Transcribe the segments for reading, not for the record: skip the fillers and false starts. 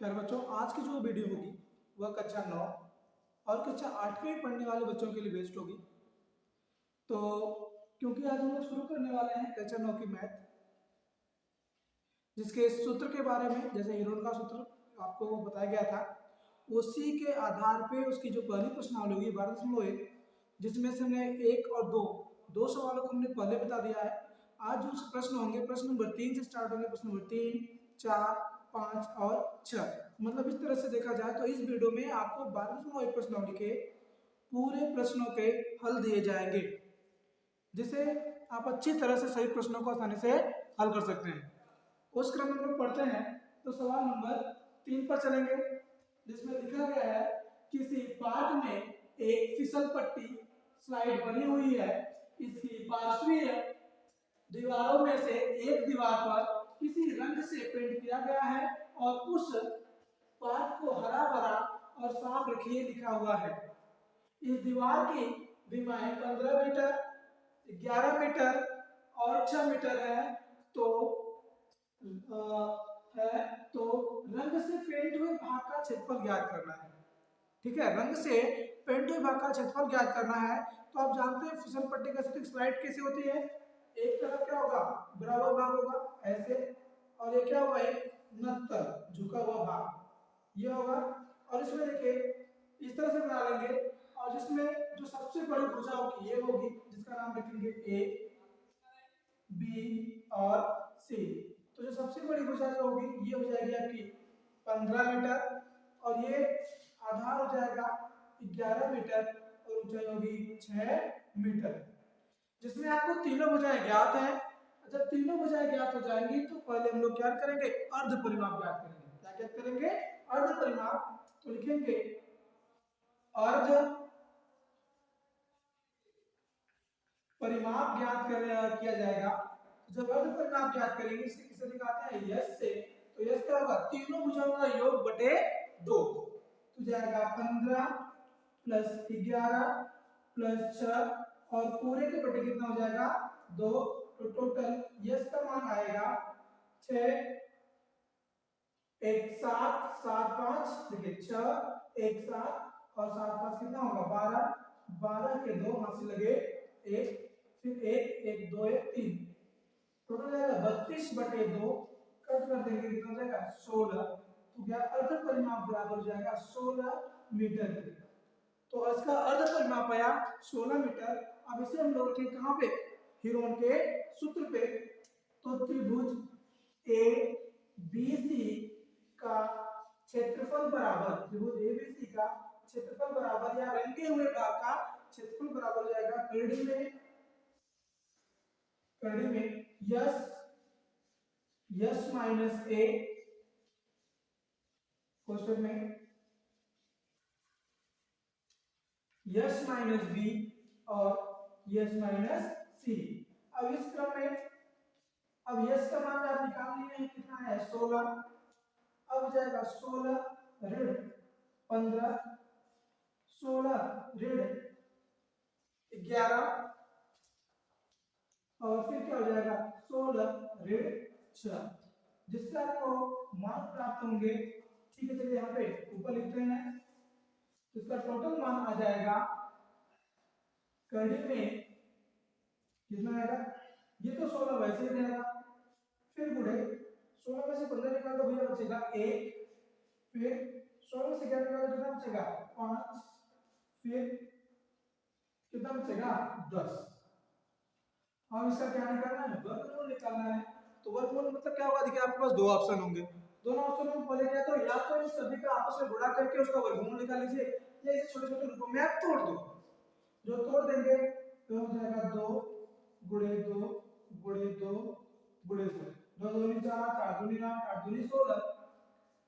प्यारे बच्चों, आज की जो वीडियो होगी वह कक्षा 9 और कक्षा 8 में पढ़ने वाले बच्चों के लिए बेस्ट होगी। तो क्योंकि आज हम लोग शुरू करने वाले हैं कक्षा 9 की मैथ, जिसके सूत्र के बारे में, जैसे हीरोन का सूत्र आपको बताया गया था, उसी के आधार पे उसकी जो पहली प्रश्नावली होगी 12.1, जिसमें से हमने 1 और 2 सवालों को हमने पहले बता दिया है। आज जो प्रश्न होंगे, प्रश्न नंबर 3 से स्टार्ट होंगे, प्रश्न नंबर 3, 4, 5 और 6। मतलब इस तरह से देखा जाए तो इस वीडियो में आपको 12.1 प्रश्नावली के पूरे प्रश्नों के हल दिए जाएंगे, जिसे आप अच्छी तरह से सही प्रश्नों को आसानी से हल कर सकते हैं। उस क्रम में हम लोग पढ़ते हैं तो सवाल नंबर 3 पर चलेंगे, जिसमें लिखा गया है किसी पार्क में एक फिसल पट्टी स्लाइड बनी हुई है। इसकी पार्श्वीय दीवारों में से एक दीवार पर किसी रंग से पेंट किया गया है और उस पार्क को हरा भरा और साफ रखिए लिखा हुआ है। इस दीवार की विमाएं 15 मीटर, 11 मीटर और 6 मीटर है। तो तो रंग से पेंट हुए भाग का क्षेत्रफल ज्ञात करना है। ठीक है, रंग से पेंट हुए भाग का क्षेत्रफल ज्ञात करना है। तो आप जानते हैं फिसल पट्टी का स्लाइड कैसे होती है। एक तरफ क्या होगा, बराबर भाग होगा ऐसे, और ये क्या होगा, एक नत्तर झुका हुआ भाग ये होगा। और इसमें देखिए इस तरह से बना लेंगे, और जिसमें जो सबसे बड़ी भुजा होगी ये होगी, जिसका नाम रखेंगे ए, बी और सी। तो जो सबसे बड़ी भुजा जो होगी ये हो जाएगी आपकी 15 मीटर, और ये आधार हो जाएगा 11 मीटर, और ऊंचाई होगी 6 मीटर। जिसमें आपको तीनों भुजाएं ज्ञात हैं। जब तीनों भुजाएं ज्ञात हो जाएंगी तो पहले हम लोग क्या करेंगे, अर्ध परिमाप ज्ञात करेंगे। क्या ज्ञात करेंगे, अर्ध परिमाप। तो लिखेंगे अर्ध परिमाप ज्ञात किया जाएगा। जब अर्ध परिमाप ज्ञात करेंगे, इसे किसे दिखाते हैं, यश से। तो यश क्या होगा, तीनों भुजाओं का योग बटे 2, तो जाएगा 15 प्लस 11 प्लस 6, और पूरे के बटे कितना हो जाएगा, 2। तो टोटल यश का मान आएगा 6, 1 7 7 5, देखिए 6 1 7 और 7 5 कितना होगा, 12। 12 के 2 हाथ से लगे 1, फिर 1 1 2 1 3, टोटल जाएगा 32 बटे 2, कट कर देंगे कितना हो जाएगा, 16। तो क्या अर्ध परिमाप बराबर हो जाएगा 16 मीटर के। तो इसका अर्ध परिमाप आया 16 मीटर। अब इसे हम लोग रखें कहां पे, हीरोन के सूत्र पे। तो त्रिभुज ए बी सी का क्षेत्रफल बराबर, त्रिभुज ए बी सी का क्षेत्रफल बराबर, या रंगे हुए भाग का क्षेत्रफल बराबर हो जाएगा कड़ी में यस माइनस ए, क्वेश्चन में यस माइनस बी और यस माइनस सी। अब इस क्रम में अब यस का मान आप निकाल लिए हैं, कितना है 16। अब हो जाएगा 16 ऋण 15, 16 ऋण 11, और फिर क्या हो जाएगा 16 ऋण 6, जिससे आपको मान प्राप्त होंगे। ठीक है, चलिए यहाँ पे ऊपर लिखते हैं। तो इसका टोटल मान आ जाएगा कड़ी में कितना आएगा, ये तो 16 वैसे ही रहेगा, फिर गुणे 16 में से 15 निकाल दो भैया, बचेगा 1, फिर 16 में से 11 निकाल दो कितना बचेगा 5, फिर कितना बचेगा 10। अब इसका क्या निकालना है, वर्गमूल निकालना है। तो वर्गमूल मतलब क्या होगा, देखिए आपके पास दो ऑप्शन होंगे। दोनों ऑप्शन में पहले क्या, तो या तो इन सभी का आपस में गुणा करके उसका वर्गमूल निकाल लीजिए, या इसे छोटे छोटे रूपों में आप तोड़ दो। जो तोड़ देंगे तो हो जाएगा 2 गुणे 2 गुणे 2 गुणे 2, 2 दूनी 4, 4 दूनी 8, 8 दूनी 16।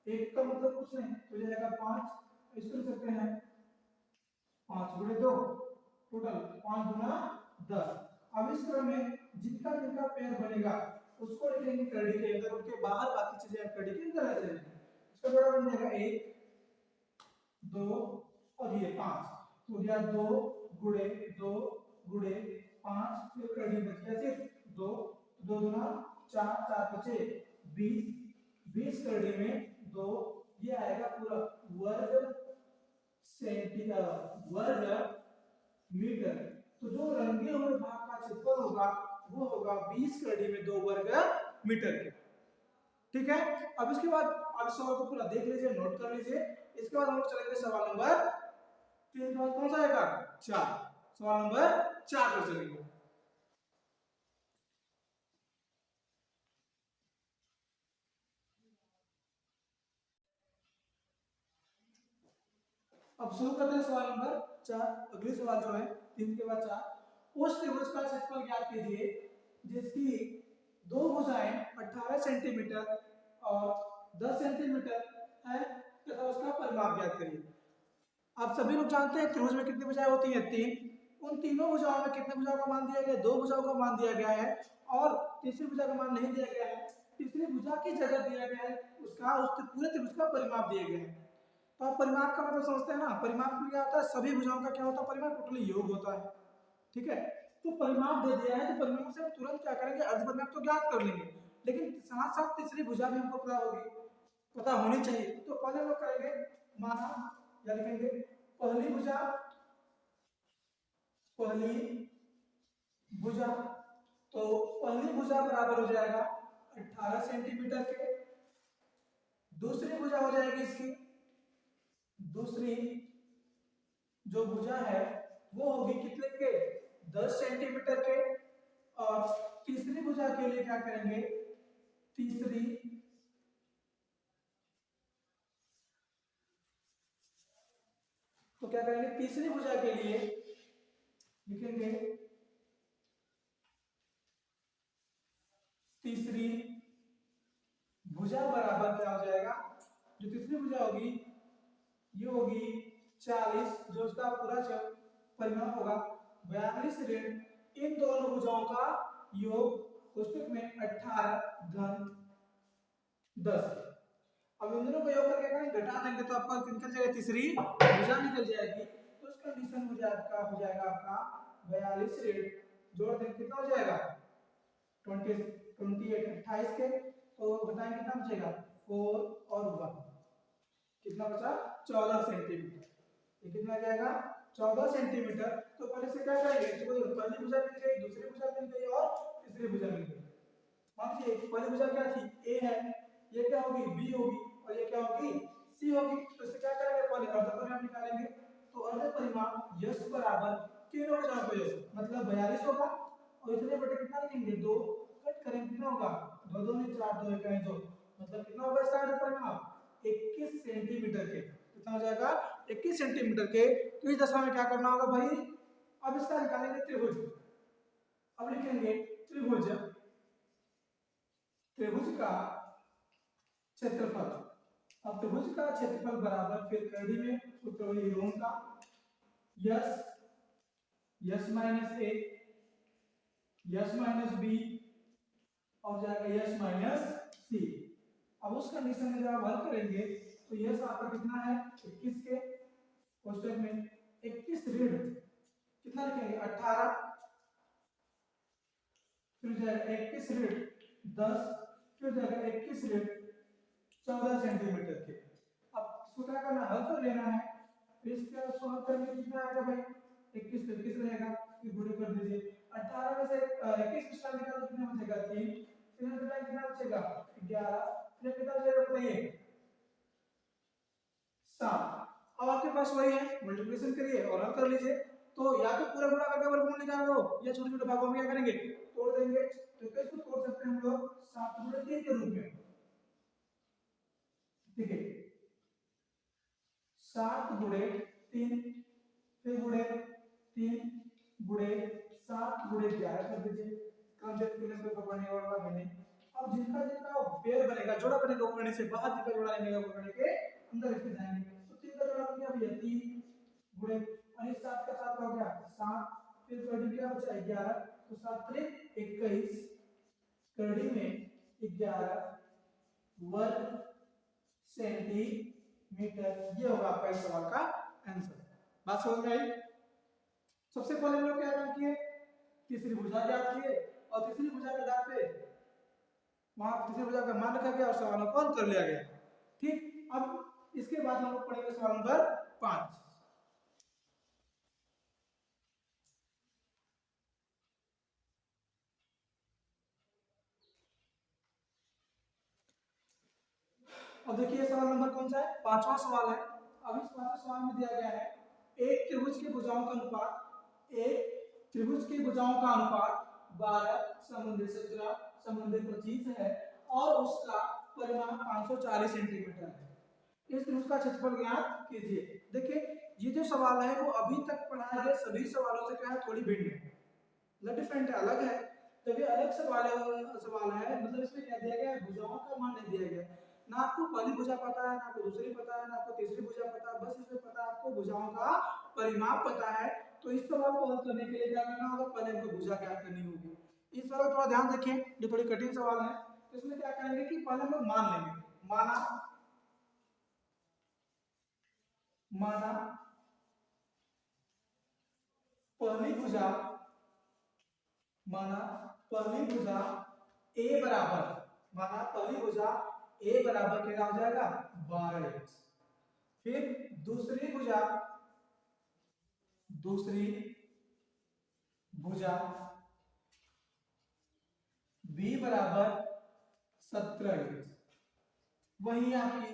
एक का मतलब कुछ नहीं, तो जाएगा 5। इसको लिख सकते हैं 5 गुणे 2, टोटल 5 गुना 10। अब इस क्रम में जिनका जिनका पेयर बनेगा उसको लिखेंगे कड़ी के अंदर, उनके बाहर बाकी चीजें कड़ी के अंदर आ जाएंगी। इसका बड़ा बन जाएगा 1 2 और ये 5, तो गया 2 गुणे 2 गुणे 5, फिर कड़ी बच गया सिर्फ 2, 2 गुना 4, 4 बचे 20, 20 कड़ी में 2 ये आएगा पूरा वर्ग वर्ग मीटर। तो जो रंगे हुए भाग का क्षेत्रफल होगा वो होगा 20 कड़ी में 2 वर्ग मीटर के। ठीक है, अब इसके बाद आप सवाल को पूरा देख लीजिए, नोट कर लीजिए। इसके बाद हम लोग चलेंगे सवाल नंबर 3 के बाद कौन सा आएगा 4। सवाल नंबर 4 पर चलेंगे। अब शुरू करते हैं सवाल नंबर 4। अगले सवाल जो है 3 के बाद 4। उस त्रिभुज का क्षेत्रफल ज्ञात कीजिए जिसकी दो भुजाएं 18 सेंटीमीटर और 10 सेंटीमीटर है तथा उसका परिमाप ज्ञात करिए। आप सभी लोग जानते हैं त्रिभुज में कितनी भुजाएं होती हैं 3। उन तीनों भुजाओं में कितने भुजाओं का मान दिया गया, 2 भुजाओं का मान दिया गया है और तीसरी भुजा का मान नहीं दिया गया है। तीसरी भुजा की जगह दिया गया है उसका उस पूरे त्रिभुज का परिमाप दिया गया है। तो आप परिमाप का मतलब समझते हैं ना, परिमाप में क्या होता है, सभी भुजाओं का क्या होता है परिमाप टोटली योग होता है। ठीक है, तो परिमाप दे दिया है तो परिमाप से हम तुरंत क्या करेंगे, अर्ध परिमाप तो ज्ञात कर लेंगे लेकिन साथ साथ तीसरी भुजा भी हमको पता होनी चाहिए। तो पहले लोग करेंगे माना या लिखेंगे पहली भुजा। तो पहली भुजा बराबर हो जाएगा 18 सेंटीमीटर के। दूसरी भुजा हो जाएगी इसकी, दूसरी जो भुजा है वो होगी कितने के 10 सेंटीमीटर के। और तीसरी भुजा के लिए क्या करेंगे, तीसरी तो क्या करेंगे तीसरी भुजा के लिए लिखेंगे तीसरी भुजा बराबर क्या हो जाएगा, जो तीसरी भुजा होगी ये होगी 40, जो उसका पूरा परिमाप होगा 42 ऋण इन दोनों भुजाओं का योग कोष्ठक में 18 घन 10। अब इन दोनों को योग करके करेंगे घटा देंगे तो आपका निकल जाएगा तीसरी भुजा निकल जाएगी। तो उस कंडीशन में हो जाएगा आपका 42 ऋण जोड़ देंगे कितना हो जाएगा 28 28 के। तो बताएं कितना बचेगा 4 और 1 कितना बचा 14 सेंटीमीटर। ये कितना आ जाएगा 14 सेंटीमीटर। तो पहले से क्या करेंगे, पहली भुजा मिल गई, दूसरी भुजा मिल गई और तीसरी भुजा मिल गई। मान लीजिए पहली भुजा क्या थी ए है, ये क्या होगी बी होगी और ये क्या होगी सी होगी। तो इससे क्या करेंगे पहले अर्ध परिमाप निकालेंगे। तो अर्ध परिमाप यश बराबर तीनों भुजाओं का योग मतलब 42 होगा और इतने बटे कितना लिखेंगे 2 कट करेंगे कितना होगा 2 2 नहीं 4 2 1 2 मतलब कितना होगा इसका अर्ध परिमाप 21 सेंटीमीटर के। कितना हो जाएगा 21 सेंटीमीटर के। तो इस दशा में क्या करना होगा भाई, अब इसका निकालेंगे त्रिभुज। अब लिखेंगे त्रिभुज का क्षेत्रफल। अब त्रिभुज का क्षेत्रफल बराबर फिर कड़ी में सूत्र वही रोम का यस माइनस ए यस माइनस बी और जाएगा यस माइनस सी। अब उस कंडीशन में जब आप हल करेंगे तो यस आपका कितना है 21 के कोष्ठक में 21 ऋण कितना लिखेंगे 18 फिर जाएगा 21 ऋण 10 फिर जाएगा 21 ऋण 14 सेंटीमीटर के। अब इसको क्या करना हल कर लेना है। फिर इसका सॉल्व करके कितना आएगा भाई 21 तो 21 रहेगा फिर गुणे कर दीजिए 18 में से 21 पिछला निकाल कितना बचेगा 3 फिर कितना बचेगा 11 फिर कितना बचेगा बताइए 7। अब आपके पास वही है मल्टीप्लिकेशन करिए और हल कर लीजिए। तो या तो पूरा गुणा करके वर्गमूल निकाल लो या छोटे छोटे भागों में क्या करेंगे तोड़ देंगे। तो कैसे तोड़ सकते हैं हम लोग 7 गुणे 3 के रूप में। ठीक है 7 गुणे 3 फिर गुणे 3 गुणे 7 गुणे 11 कर दीजिए। कंसेप्ट के लिए कोई पढ़ने वाला है नहीं। अब जिनका जिनका पेयर बनेगा जोड़ा बनेगा वो करने से बाहर जिनका जोड़ा लेंगे वो करने के अंदर लेके जाएंगे। तो 3 का जोड़ा किया भैया 3 गुणे और इस 7 का 7 हो गया 7 फिर कड़ी क्या बचा 11 तो 7 3 21 कड़ी में 11 वर्ग सेंटीमीटर। ये होगा आपका इस सवाल का आंसर। बात समझ में आई। सबसे पहले हम लोग क्या काम किए तीसरी भुजा ज्ञात किए और तीसरी भुजा के आधार पे वहां तीसरी भुजा का मान रखा गया और सवालों को हल कर लिया गया। ठीक, अब इसके बाद हम लोग पढ़ेंगे सवाल नंबर 5। अब देखिए सवाल नंबर कौन सा है, 5वां सवाल है। अब इस 5वें सवाल में दिया गया है एक त्रिभुज के भुजाओं का अनुपात, एक त्रिभुज के भुजाओं का अनुपात 12 संबंधी 17 संबंधी 25 है और उसका परिमाण 540 सेंटीमीटर है। इस त्रिभुज का क्षेत्रफल ज्ञात कीजिए। देखिए ये जो सवाल है वो अभी तक पढ़ाए गए सभी सवालों से क्या है, थोड़ी भिन्न है, मतलब डिफरेंट है, अलग है। जब ये अलग सवाल है मतलब इसमें क्या दिया गया है, भुजाओं का मान नहीं दिया गया। ना आपको पहली भुजा पता है, ना आपको दूसरी पता है, ना आपको तीसरी भुजा पता है, बस इसमें पता है आपको भुजाओं का परिमाप पता है। तो इस सवाल को हल करने के लिए क्या करना होगा, पहले हमको भुजा ज्ञात करनी होगी। इस सवाल को थोड़ा ध्यान रखिए, ये थोड़ी कठिन सवाल है। तो इसमें क्या करेंगे कि पहले हम लोग मान लेंगे, माना पहली भुजा, माना पहली भुजा ए बराबर, माना पहली भुजा ए बराबर क्या हो जाएगा 12x। फिर दूसरी भुजा बी बराबर 17x। वही आपकी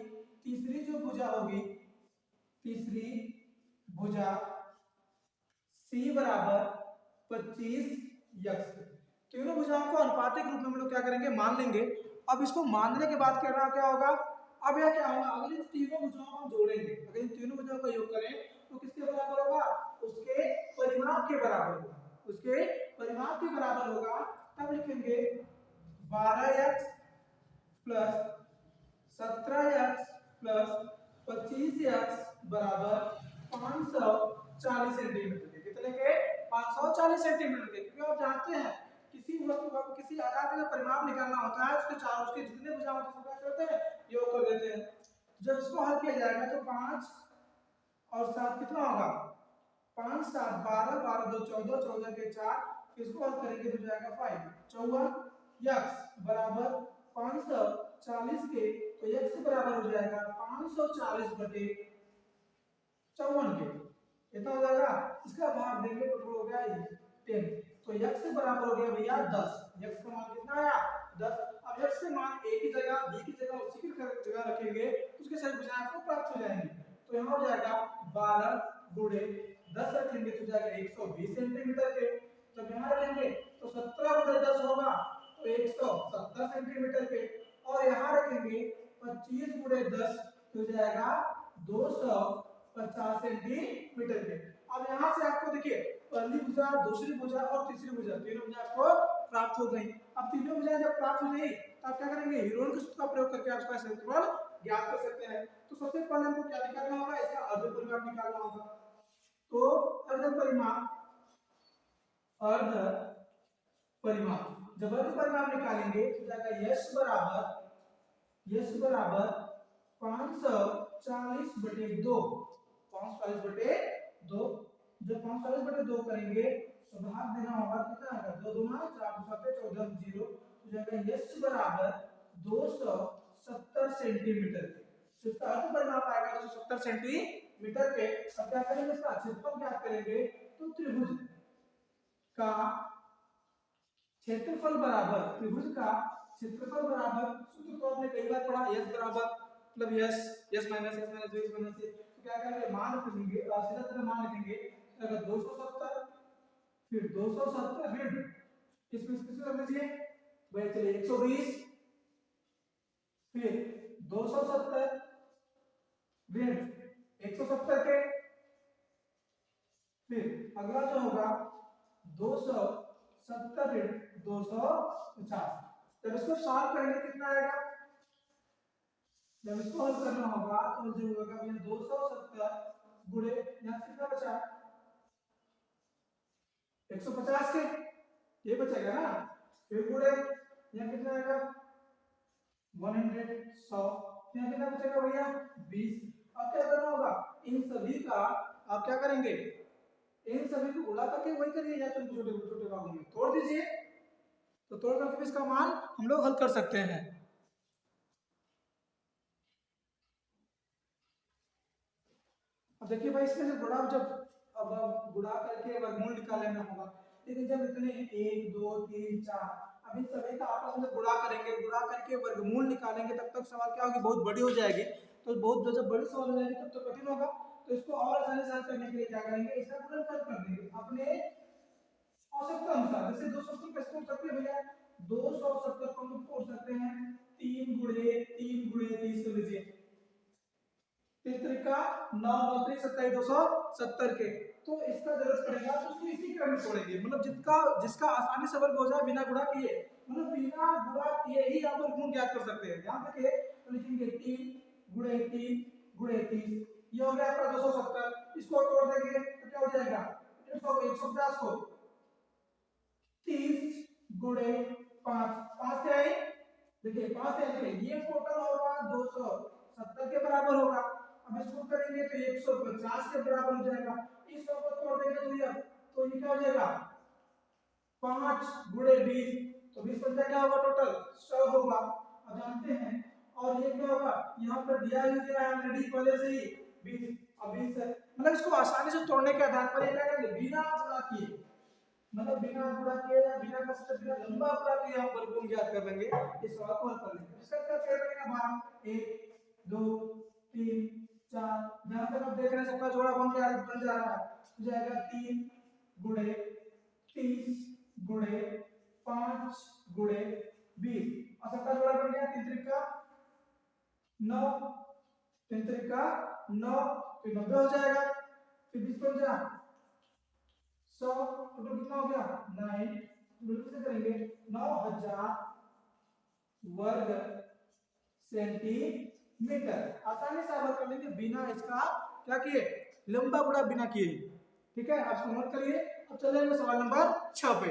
तीसरी जो भुजा होगी, तीसरी भुजा सी बराबर 25x। तीनों भुजाओं को अनुपातिक रूप में हम लोग क्या करेंगे, मान लेंगे। अब इसको मानने के बाद क्या होगा, अब यह क्या होगा, अगर इन तीनों भुजाओं को हम जोड़ेंगे, अगर इन तीनों भुजाओं का योग करें तो किसके बराबर होगा, उसके परिमाप के बराबर होगा, उसके परिमाप के बराबर होगा। तब लिखेंगे 12x plus 17x plus 25x बराबर 540 सेंटीमीटर के। कितने के, 540 सेंटीमीटर के। क्योंकि आप जानते हैं किसी वस्तु का, किसी आकार का परिमाप निकालना होता है, उसके चारों, उसके जितने भुजाएं होती हैं क्या करते हैं, योग कर देते हैं। जब इसको हल किया जाएगा तो 5 और 7 कितना होगा, 5 7 12, 12 2 14, 14 के 4, इसको हल करेंगे तो जाएगा 5 54 x बराबर 540 के, तो x बराबर हो जाएगा 540 बटे 54 के, कितना हो जाएगा, इसका भाग देंगे तो हो गया 10। तो x बराबर हो गया भैया 10। x का मान कितना आया 10। अब x के मान a की जगह b की जगह उसी की जगह रखेंगे, उसके सारी भुजाएं आपको प्राप्त हो जाएंगी। तो यहाँ हो जाएगा 12 गुणे 10 रखेंगे तो जाएगा 120 सेंटीमीटर के। जब यहाँ रखेंगे तो 17 गुणे 10 होगा तो 170 सेंटीमीटर के, और यहाँ रखेंगे 25 गुणे 10 तो जाएगा 250 सेंटीमीटर के। अब यहाँ से आपको देखिए पहली भुजा, दूसरी भुजा और तीसरी भुजा, तीनों भुजा आपको प्राप्त हो गई। अब तीनों भुजाएं जब प्राप्त हो गई तो आप क्या करेंगे, हीरोन के सूत्र का प्रयोग करके आप इसका क्षेत्रफल ज्ञात कर सकते हैं। तो सबसे पहले हमको क्या निकालना होगा, इसका अर्ध परिमाप निकालना होगा। तो अर्ध परिमाप, जब अर्ध परिमाप निकालेंगे तो जाएगा यश बराबर 540 बटे 2, 540 बटे 2। जब 540 बटे 2 करेंगे तो भाग देना होगा, कितना आएगा 2 दूना 4 7 14 0, तो जाएगा यश बराबर 270 सेंटीमीटर के। तो इसका अर्ध परिमाप आएगा 270 सेंटीमीटर के। अब क्या करेंगे, इसका क्षेत्रफल ज्ञात करेंगे। तो त्रिभुज का क्षेत्रफल बराबर, त्रिभुज का क्षेत्रफल बराबर, सूत्र को आपने कई बार पढ़ा, s बराबर मतलब s माइनस से। तो क्या करेंगे, मान रखेंगे, सीधा सीधा मान लिखेंगे। अगर 270 फिर 270 ऋण इसमें किसको कर लीजिए भाई, चलिए 120 फिर 270 ऋण 170 के, फिर अगला जो होगा 270 ऋण 250। जब इसको सॉल्व करेंगे कितना आएगा, जब इसको हल करना होगा तो जो होगा 270 गुणे यहाँ कितना बचा 150 के, ये बचेगा ना, फिर गुणे यहाँ कितना आएगा 100 100, यहाँ कितना बचेगा भैया 20। अब क्या करना होगा, इन सभी का आप क्या करेंगे, इन सभी को उड़ा करके वही करिए, या तो छोटे छोटे भागों में तोड़ दीजिए। तो तोड़ करके इसका मान हम लोग हल कर सकते हैं। अब देखिए भाई इसमें से गुणा अब गुणा करके वर्गमूल निकालना होगा, लेकिन जब इतने 1 2 3 4 अब इन सभी का आपस में गुणा करेंगे, गुणा करके वर्गमूल निकालेंगे, तब तक सवाल क्या होगी, बहुत बड़ी हो जाएगी। तो बहुत जब बड़ी सवाल हो जाएगी तब तो कठिन होगा। तो इसको और आसानी से हल करने के लिए क्या करेंगे, इसका गुणनफल कर देंगे अपने औसत के अनुसार। जैसे 270 कैसे तोड़ सकते हैं भैया, 270 को हम तोड़ सकते हैं 3 गुणे 3 गुणे 30 कर लीजिए, 3 का 9 9 27 270 के। तो इसका जरूरत पड़ेगा तो उसको इसी क्रम में तोड़ेंगे, मतलब जिसका आसानी से वर्ग हो जाए बिना गुणा किए, मतलब बिना गुणा किए ही आप वर्गमूल ज्ञात कर सकते हैं। यहां देखिए तो लिखेंगे 3 गुणे 3 गुणे 30, ये हो गया आपका 270। इसको तोड़ देंगे तो क्या हो जाएगा 150 को 30 गुणे 5 5 से आई, देखिए 5 से आई, ये टोटल होगा 270 के बराबर होगा। अब इसको करेंगे तो 150 के बराबर हो जाएगा। इस 100 को तोड़ देंगे तो ये क्या हो जाएगा 5 गुणे 20, तो 20 पंजा क्या होगा टोटल 100 होगा। अब जानते हैं और ये क्या होगा, यहाँ पर दिया ही गया है ऑलरेडी पहले से ही 20। अब 20 मतलब इसको आसानी से तोड़ने के आधार पर ये क्या करेंगे बिना गुणा किए, मतलब बिना गुणा किए या बिना कसरत बिना लंबा गुणा किए हम वर्गमूल ज्ञात कर लेंगे, इस सवाल को हल कर लेंगे। इसका क्या करेंगे ना 1 2 3 4, जहां तक आप देख रहे हैं सबका जोड़ा बन जा रहा है, हो जाएगा 3 गुणे 30 गुणे 5 गुणे 20, और सबका जोड़ा बन गया 3 त्रिक का 9, 3 त्रिक का 9, फिर 90 हो जाएगा, फिर 20 बन जा 100, टोटल कितना हो गया 9, बिल्कुल से करेंगे 9000 वर्ग सेंटीमीटर। आसानी से आप कर लेंगे बिना इसका क्या किए लंबा गुणा बिना किए, ठीक है। आप नोट करिए। अब चलेंगे सवाल नंबर 6 पे।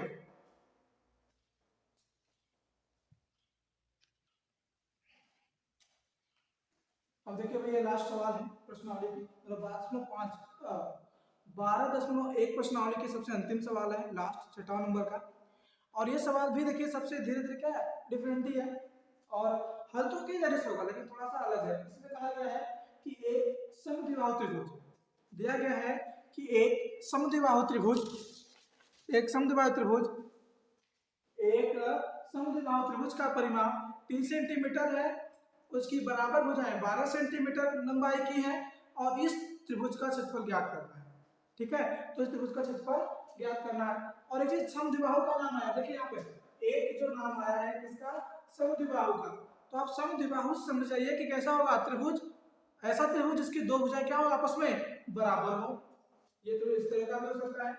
अब देखिए भैया लास्ट सवाल है प्रश्नावली की, मतलब 12.1 प्रश्नावली की सबसे अंतिम सवाल है, लास्ट 6वां नंबर का। और ये सवाल भी देखिए सबसे धीरे धीरे क्या है डिफरेंट ही है, और हल तो कई जैसे होगा लेकिन थोड़ा सा अलग है। इसमें कहा गया है कि एक समद्विबाहु त्रिभुज दिया गया है, कि एक समद्विबाहु त्रिभुज एक समद्विबाहु त्रिभुज का परिमाप 3 सेंटीमीटर है, उसकी बराबर भुजाएं 12 सेंटीमीटर लंबाई की है, और इस त्रिभुज का क्षेत्रफल ज्ञात करना है, ठीक है। तो इस त्रिभुज का क्षेत्रफल ज्ञात करना है। और एक चीज समद्विबाहु का नाम आया, देखिए यहाँ पे एक जो नाम आया है किसका समद्विबाहु का। तो आप समद्विबाहु समझ जाइए कि कैसा होगा त्रिभुज, ऐसा त्रिभुज जिसकी दो भुजाएं क्या हो आपस में बराबर हो। ये त्रिभुज इस तरह का भी हो सकता है,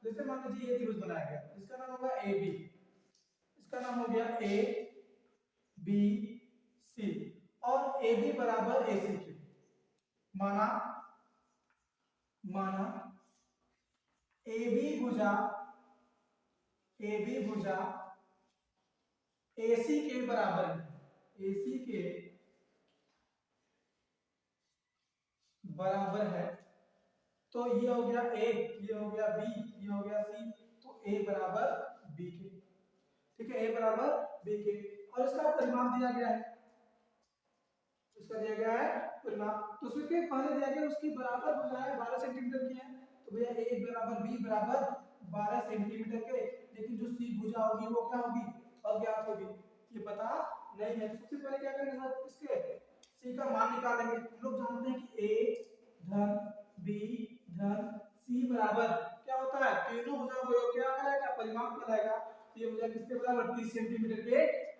जैसे मान लीजिए ये त्रिभुज बनाया गया, इसका नाम होगा ए बी, इसका नाम हो गया ए बी सी, और ए बी बराबर ए सी के। माना ए बी भुजा AC के बराबर है, AC के बराबर है। तो ये हो गया A, ये हो गया B, ये हो गया C, तो A बराबर B के, ठीक है, A बराबर B के। और इसका परिमाप दिया गया है, इसका दिया गया है परिमाप, तो उसके पहले दिया गया उसकी बराबर भुजाएं 12 सेंटीमीटर की है, तो भैया A बराबर B बराबर 12 सेंटीमीटर के, लेकिन जो C भुजा होगी वो क्या होगी अज्ञात होगी, ये पता नहीं है। तो सबसे पहले क्या करेंगे सर, इसके C का मान निकालेंगे। हम लोग जानते हैं कि A धन B धन C बराबर क्या होता है, तीनों भुजाओं को योग क्या कराएगा परिमाप कराएगा। तो ये भुजा किसके बराबर 30 सेंटीमीटर के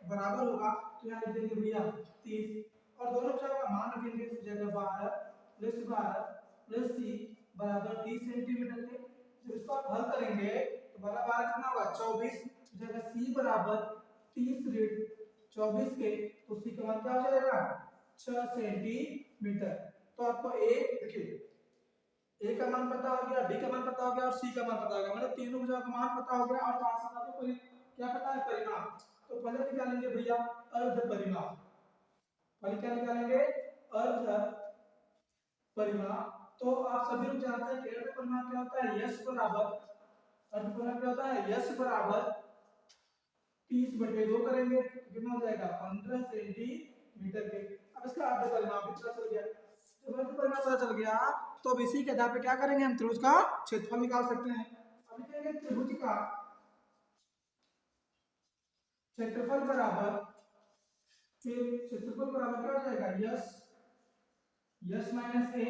बराबर होगा, तो यहाँ लिख देंगे भैया 30, और दोनों भुजाओं का मान रखेंगे, इस जगह 12 प्लस C बराबर 30 सेंटीमीटर के। जब इसको आप हल करेंगे तो 12 12 कितना होगा 24, जगह C बराबर 30 ऋण 24 के, तो C का मान क्या हो जाएगा 6 सेंटीमीटर। तो आपको A देखिए A का मान पता हो गया, B का मान पता हो गया, और C का मान पता हो गया, मतलब तीनों भुजाओं का मान पता हो गया, और साथ साथ आपको क्या पता है परिमाप। तो पहले निकालेंगे भैया अर्ध परिमाप, पहले क्या निकालेंगे अर्ध परिमाप। तो आप सभी लोग जानते हैं कि अर्ध परिमाप क्या होता है, यश बराबर अर्ध परिमाप क्या होता है, यश बराबर 30/2 करेंगे तो कितना हो जाएगा 15 सेंटीमीटर के। अब इसका अर्ध परिमाप भी पता चल गया, जब अर्ध परिमाप पता चल गया तो अब इसी के आधार पे क्या करेंगे, हम त्रिभुज का क्षेत्रफल निकाल सकते हैं। अब लिखेंगे त्रिभुज का क्षेत्रफल बराबर, फिर क्षेत्रफल बराबर क्या हो जाएगा, यस माइनस ए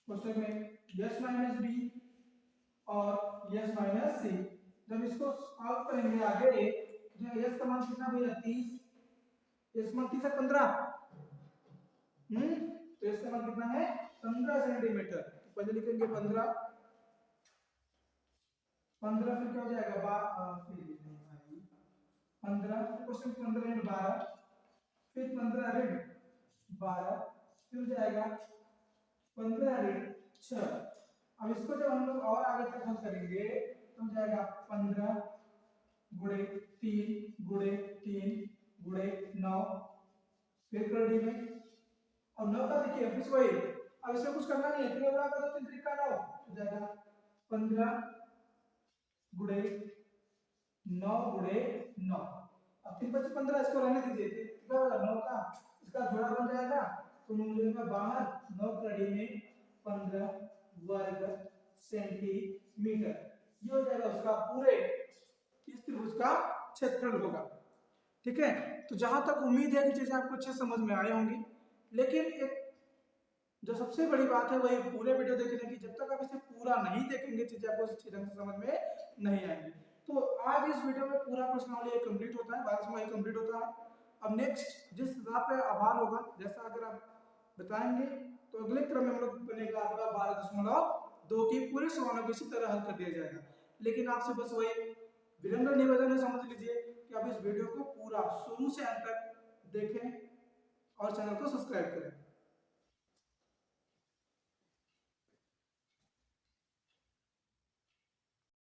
कोष्टक में यस माइनस बी और यस माइनस सी। जब इसको सॉल्व करेंगे आगे, यस का मान कितना भैया 30, यस मान 30 है 15, तो यस का मान कितना है 15 सेंटीमीटर। तो पहले लिखेंगे 15, फिर क्या हो जाएगा 15 क्वेश्चन 15 × 12, फिर 15 ऋण 12, फिर जाएगा 15 ऋण 6। अब इसको जब हम लोग और आगे तक हल करेंगे तो हो जाएगा 15 गुणे 3 गुणे 3 गुणे 9, फिर कड़ी में और 9 का देखिए फिर वही। अब इसमें कुछ करना नहीं है, 3 बड़ा कर दो 3 3 का 9 हो जाएगा 15 गुणे 9 गुणे 9। अब 3 5 15, इसको रहने दीजिए, कितना होगा 9 का इसका जोड़ा बन जाएगा तो 9 जाएगा बाहर, 9 कड़ी में 15 वर्ग सेंटीमीटर। ये हो जाएगा उसका पूरे इस त्रिभुज का क्षेत्रफल होगा। ठीक है, तो जहां तक उम्मीद है कि चीजें आपको अच्छे समझ में आई होंगी, लेकिन एक जो सबसे बड़ी बात है वही पूरे वीडियो देखने की। जब तक आप इसे पूरा नहीं देखेंगे चीजें आपको अच्छी ढंग से समझ में नहीं आएंगी। तो आज इस वीडियो में पूरा प्रश्नावली कंप्लीट होता है, 12 कंप्लीट होता है। अब नेक्स्ट जिस हिसाब पे आभार होगा, जैसा अगर आप बताएंगे तो अगले क्रम में हम लोग बनेगा आपका 12.2 की पूरे सवालों को इसी तरह हल कर दिया जाएगा। लेकिन आपसे बस वही विनम्र निवेदन है, समझ लीजिए कि आप इस वीडियो को पूरा शुरू से अंत तक देखें और चैनल को सब्सक्राइब करें।